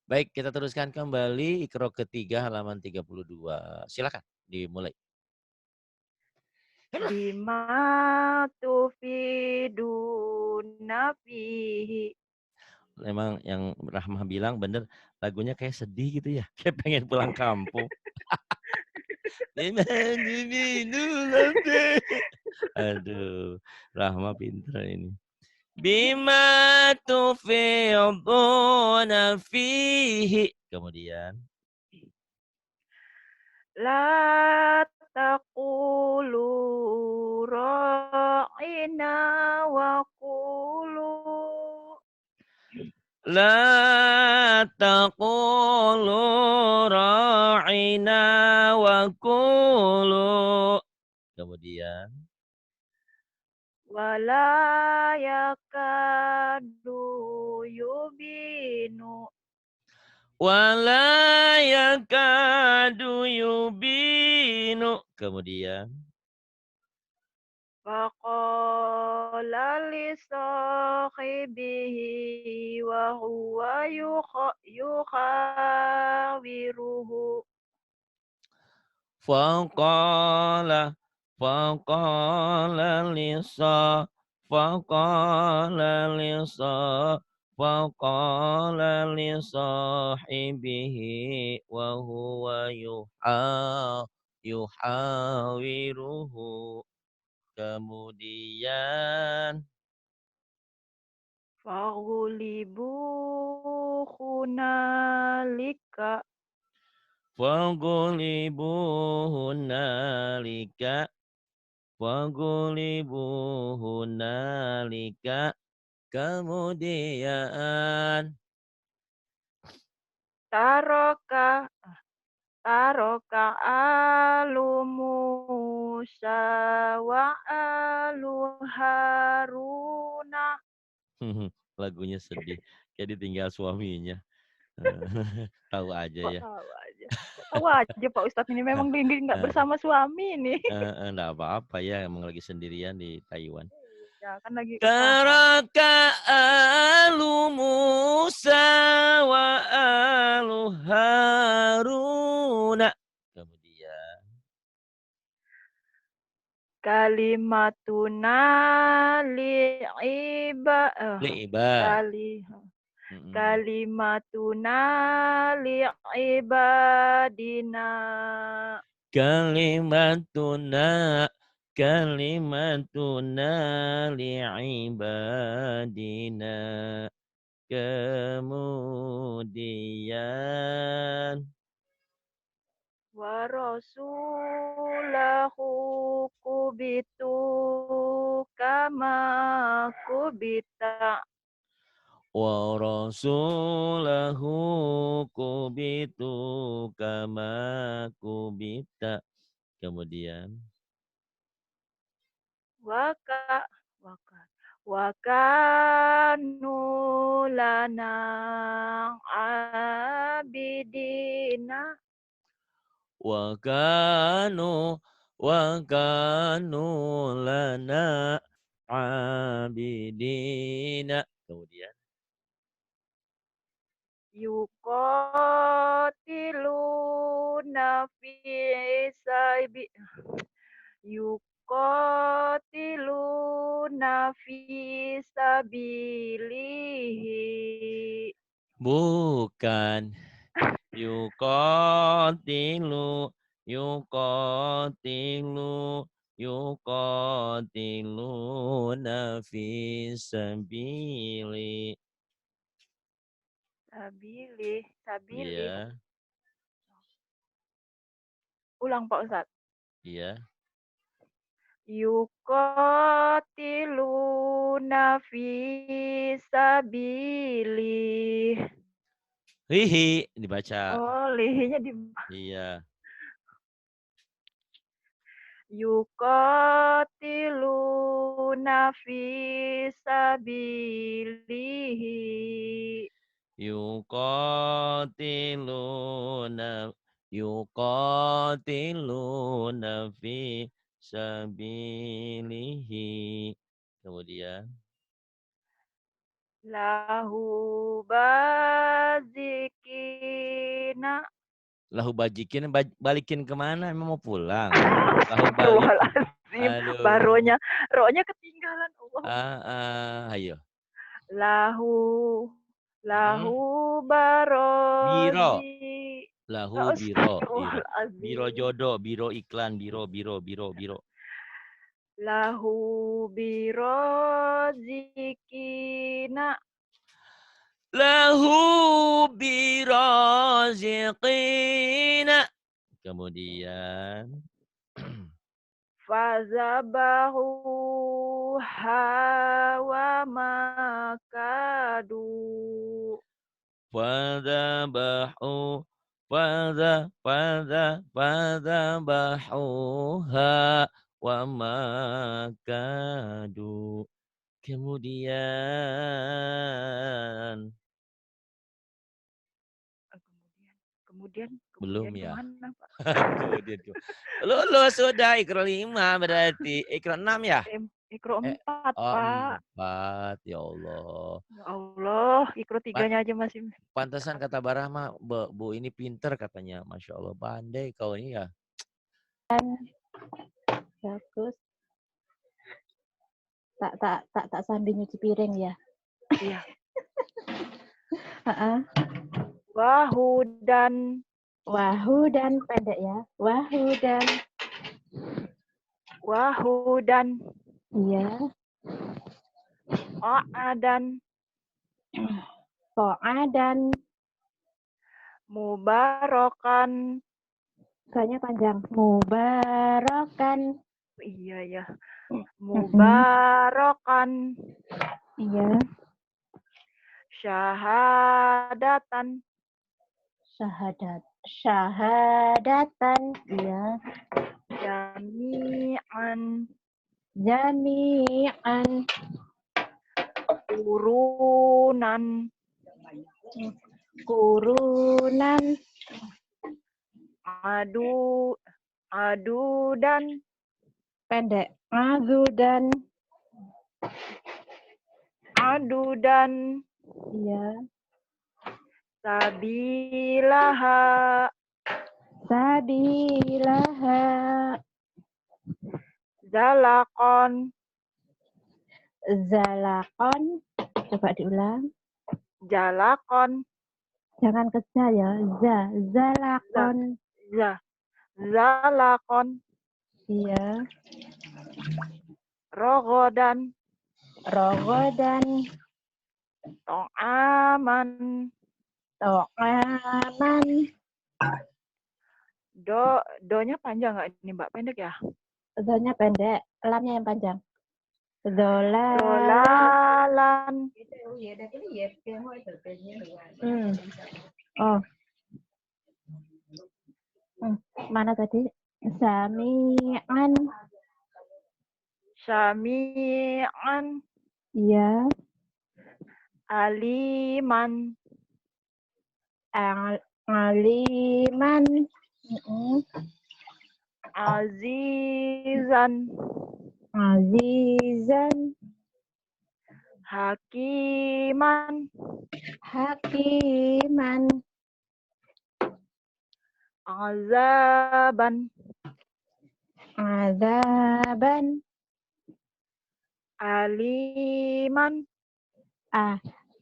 Baik, kita teruskan kembali Iqra ketiga halaman 32. Silakan dimulai. Bima tufiduna fihi. Memang yang Rahmah bilang bener, lagunya kayak sedih gitu ya, kayak pengen pulang kampung. Aduh, Rahmah pinter ini. Bima tufiduna fihi. Kemudian. La taqulu ra'ina wa qulu. La taqulu ra'ina wa qulu. Kemudian. Wala yakadu yubinu. Wala yakadu yubinu. Kemudian. Faqala li sahibihi wa huwa yukhawiruhu. Faqala. Faqala lisa. Faqala lisa. Faqala li sahibihi wa huwa yuhawiruhu. Kemudian. Faghulibu hunalika. Fagulibu hunalika. Fagulibu hunalika. Kemudian. Taroka taroka alu Musa wa alu Haruna. Lagunya sedih. Kayak ditinggal suaminya. Tahu aja Kok ya. tahu aja? Kok tahu aja Pak Ustadz ini memang Dindi nggak bersama suami nih. Enggak apa-apa ya, emang lagi sendirian di Taiwan. Ya kan lagi usaha. Taraka alu Musa wa alu Haruna. Kemudian. Kalimatuna li'iba Li'ibad. kali Mm-mm. kalimatuna li'ibadina. Kalimatuna. Kalimatuna li'ibadina. Kemudian. Wa rasulahu kubitu kama kubita. Wa rasulahu kubitu kama kubita. Kemudian. Waka waka wakanu lana abidina. Wa kanu. Wa kanu lana abidina. Kemudian. Yuqatiluna fi sabi yuqatiluna fi sabilihi. Bukan. Yuqatilu. Yuqatilu. Yuqatiluna fi sabili. Sabili. Iya, Ulang Pak Ustadz. iya. Yuqatiluna fi sabilih. Hihi dibaca. Oh, lihinya di Iya. yuqatiluna fi sabilihi. Yuqatiluna. Yuqatiluna fi sabilihi. Kemudian. Lahu baziki Lahu bajikin, balikin kemana? Emang mau pulang? Lahu balikin. Astagfirullahaladzim. Aduh. Baronya, rohnya ketinggalan. Allahumma. Ayo. Lahu, Mm-mm. lahu Biro. barozi. Lahu biro. Biro Astagfirullahaladzim. jodoh, biro iklan, biro. Lahu birozikina. Lahu biraziqina. Kemudian Fazabahuha wa makadu. fadzabahu fadzabahuha wa makadu. Kemudian Kemudian belum ya. kemana, Pak? Kemudian lulus sudah ikro 5 berarti. Ikro 6 ya? Ikro 4, Oh Pak. 4 ya Allah. Ya Allah, ikro 3-nya aja masih. Pantesan kata Barahma, Bu ini pinter katanya. Masya Allah, pandai kau ini ya. Bagus. Tak sambil nyuci piring ya. Iya. Wahudan pendek ya. Wahudan. Iya. Qa'adan. Mubarakan. Kayaknya panjang. Mubarakan. Iya ya. Mubarakan. Iya. Syahadatan. Syahadatan. Iya. Jami'an. Kurunan. Adudan. Pendek. Adudan. Iya. Sabilaha. Zalakon. Coba diulang. Jalakon. Jangan kerja ya. Zalakon. Zalakon. Iya. Rogodan. To'aman. Do-nya panjang nggak ini, Mbak? Pendek ya? Do-nya pendek, lamnya yang panjang. Dolalan. Oh. Mana tadi? Syami'an. Iya. Aliman. Azizan. Hakiman. Azaban. Aliman.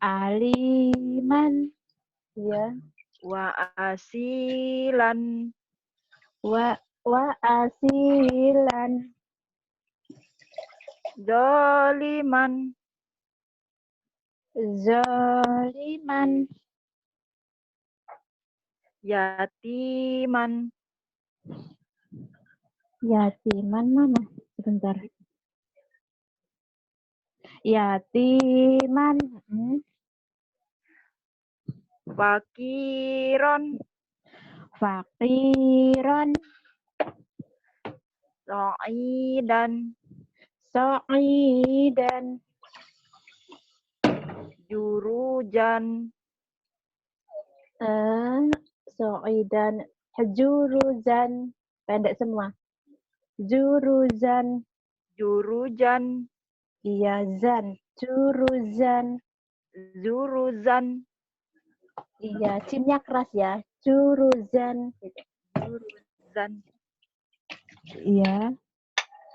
Aliman. Ya. Wa asilan. Wa asilan. Zoliman. Yatiman. Yatiman mana? Sebentar. Yatiman. Fakiron. So'idan. Jurujan. So'idan. Juruzan. Pendek semua. Jurujan. Iya, zan. Juruzan. Zuruzan. Iya, cinnya keras ya. juruzan. Juruzan. Iya.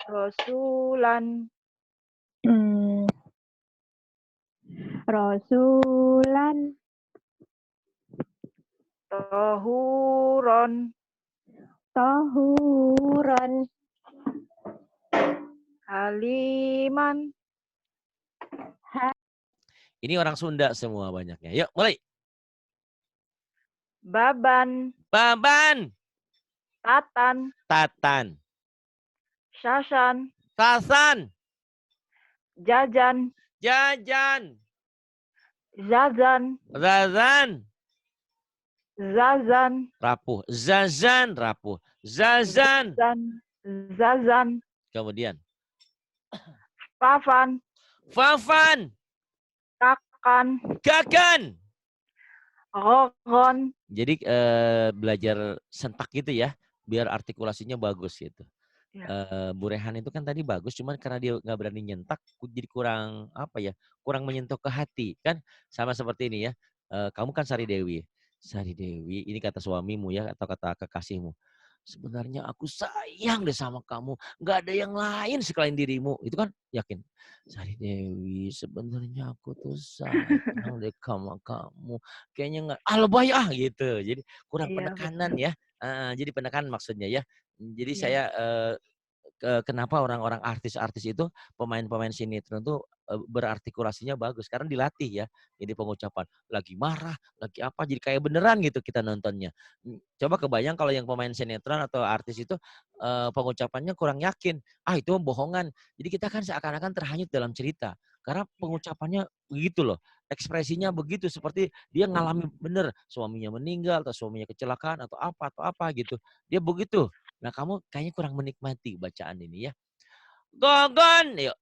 Rasulan. Rasulan. Tohuron. Tahuran. Haliman. Ini orang Sunda semua banyaknya. Yuk, mulai. Baban. Baban. Tatan. Tatan. Sasan. Sasan. Jajan. Jajan. Zazan. Zazan. Zazan. Rapuh. Zazan. Rapuh. Zazan. Zazan. Kemudian. Fafan. Fafan. Kakan. Kakan. Rogon. Jadi belajar sentak gitu ya. Biar artikulasinya bagus gitu. Ya. Bu Rehan itu kan tadi bagus, cuman karena dia nggak berani nyentak, jadi kurang apa ya, kurang menyentuh ke hati kan, sama seperti ini ya. Kamu kan Sari Dewi, ini kata suamimu ya atau kata kekasihmu. Sebenarnya aku sayang deh sama kamu, nggak ada yang lain selain dirimu, itu kan yakin. Sari Dewi, sebenarnya aku tuh sayang deh sama kamu, kayaknya nggak, lebay gitu. Jadi kurang Iya, penekanan betul. ya. Jadi penekanan maksudnya ya. Jadi Iya. saya kenapa orang-orang artis-artis itu, pemain-pemain sinetron tuh berartikulasinya bagus karena dilatih ya. Jadi pengucapan lagi marah, lagi apa, jadi kayak beneran gitu kita nontonnya. Coba kebayang kalau yang pemain sinetron atau artis itu pengucapannya kurang yakin. Itu bohongan. Jadi kita kan seakan-akan terhanyut dalam cerita. Karena pengucapannya begitu loh. Ekspresinya begitu seperti dia ngalami bener. Suaminya meninggal atau suaminya kecelakaan atau apa gitu. Dia begitu. Nah, kamu kayaknya kurang menikmati bacaan ini ya. Gogon, yuk.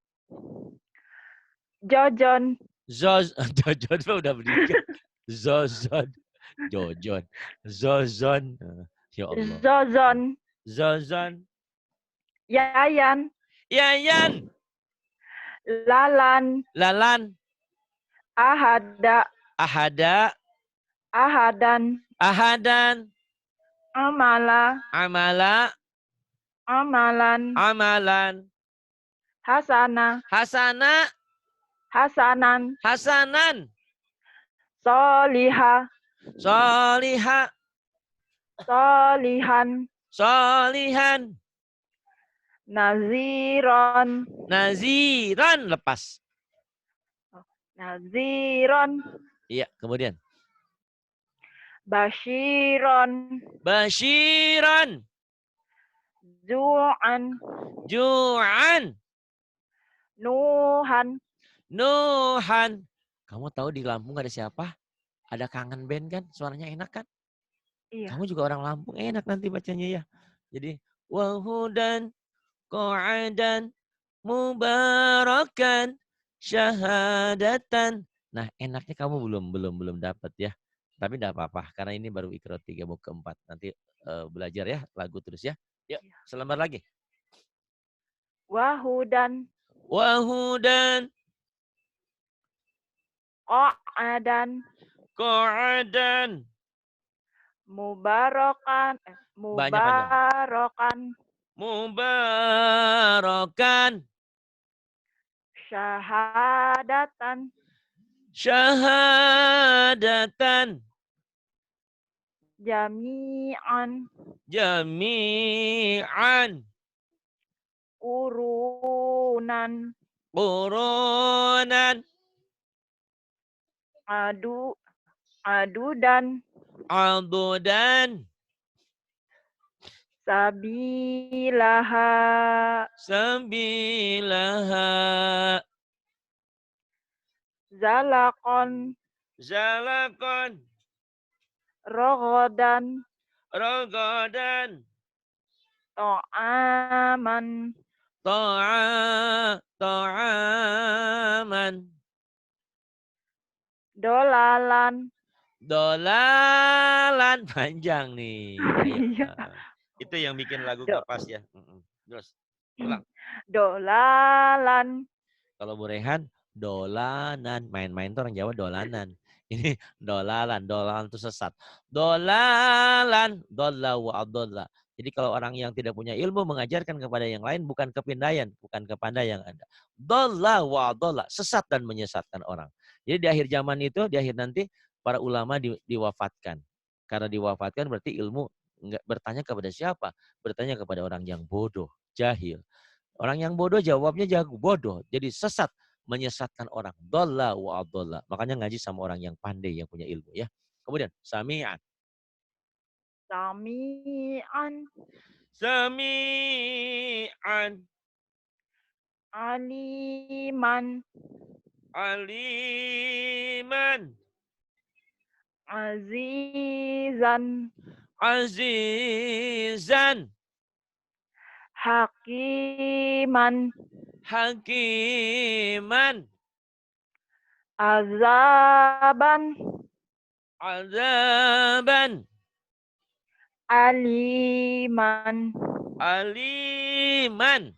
Jojon. Jojon udah meninggal. Zozon. Jojon. Zozon. Ya Allah. Zozon. Zozon. Yayan. Yayan. Lalan. Lalan. Ahada. Ahada. Ahadan. Ahadan. Amala. Amala. Amalan. Amalan. Hasana. Hasana. Hasanan. Hasanan. Soliha. Soliha. Solihan. Solihan. Naziron. Naziran. Lepas. Naziron. Iya, kemudian. Bashiron. Bashiran. Zu'an. Ju'an. Nuhan. Nuhan. Kamu tahu di Lampung ada siapa? Ada Kangen Band kan? Suaranya enak kan? Iya. Kamu juga orang Lampung, enak nanti bacanya ya. Jadi, wahudan, qu'adan, mubarakan, syahadatan. Nah, enaknya kamu belum dapat ya. Tapi enggak apa-apa, karena ini baru Iqra 3 mau keempat. Nanti belajar ya, lagu terus ya. Yuk, selembar lagi. Wahudan. Wahudan. Qu'adan. Qu'adan. Mubarakan. Banyak. Mubarakan. Mubarakan. Syahadatan. Syahadatan. Jami'an. Jami'an. Urunan. Urunan. Adudan. Adudan. Sabilaha. Sabilaha. Zalakon. Zalakon. Rogodan. Rogodan. To'aman. To'aman. Dolalan. Dolalan. Panjang nih. Iya. Itu yang bikin lagu gak pas ya. Terus. Ulang. Dolalan. Kalau Bu Rehan, dolanan. Main-main tuh orang Jawa dolanan. Ini dolalan itu sesat. Dolalan, dolla wa adolla. Jadi kalau orang yang tidak punya ilmu mengajarkan kepada yang lain bukan kepandaian, bukan kepandaian yang ada. Dolla wa adolla, sesat dan menyesatkan orang. Jadi di akhir zaman itu, di akhir nanti para ulama diwafatkan. Karena diwafatkan berarti ilmu enggak bertanya kepada siapa? Bertanya kepada orang yang bodoh, jahil. Orang yang bodoh jawabnya jago, bodoh. Jadi sesat, menyesatkan orang. Dolla wa adolla. Makanya ngaji sama orang yang pandai, yang punya ilmu ya. Kemudian, sami'an. Sami'an. Sami'an. Aliman. Aliman. Azizan. Azizan. Hakiman. Hakiman. Azaban. Azaban. Aliman. Aliman.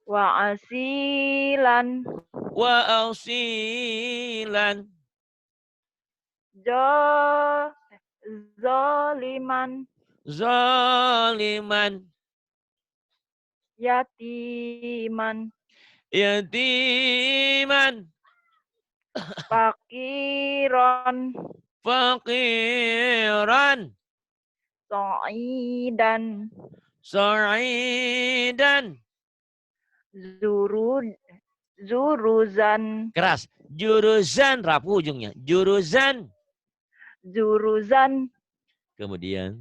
Wa asilan. Wa asilan. Zaliman. Zaliman. Yatiman. Yatiman. Fakiran. Faqiran. Sa'idan. Sa'idan. Zuruzan. Keras. Juruzan. Rapuh ujungnya. Juruzan. Zuruzan. Kemudian.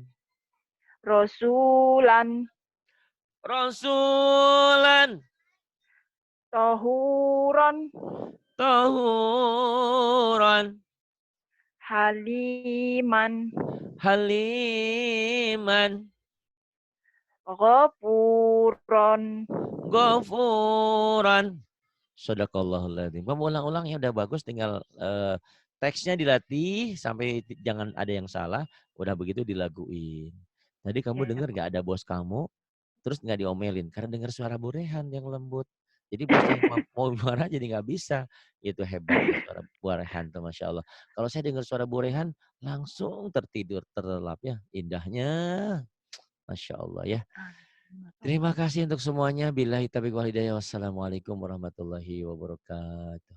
Rasulan. Rasulan. Tahuran. Tahuran. Haliman. Haliman. Ghafuran. Ghafuran. Sadaqallahul adzim. Kamu ulang-ulang ya udah bagus, tinggal teksnya dilatih sampai jangan ada yang salah. Udah begitu dilaguin. Tadi kamu Ya, dengar gak ada bos kamu, terus nggak diomelin karena dengar suara Bu Rehan yang lembut. Jadi bosnya mau marah jadi nggak bisa. Itu hebatnya suara Bu Rehan tuh, Masya Allah. Kalau saya dengar suara Bu Rehan langsung tertidur terlelap ya, indahnya, Masya Allah ya. Terima kasih untuk semuanya. Billahi taufiq wal hidayah. Wassalamualaikum warahmatullahi wabarakatuh.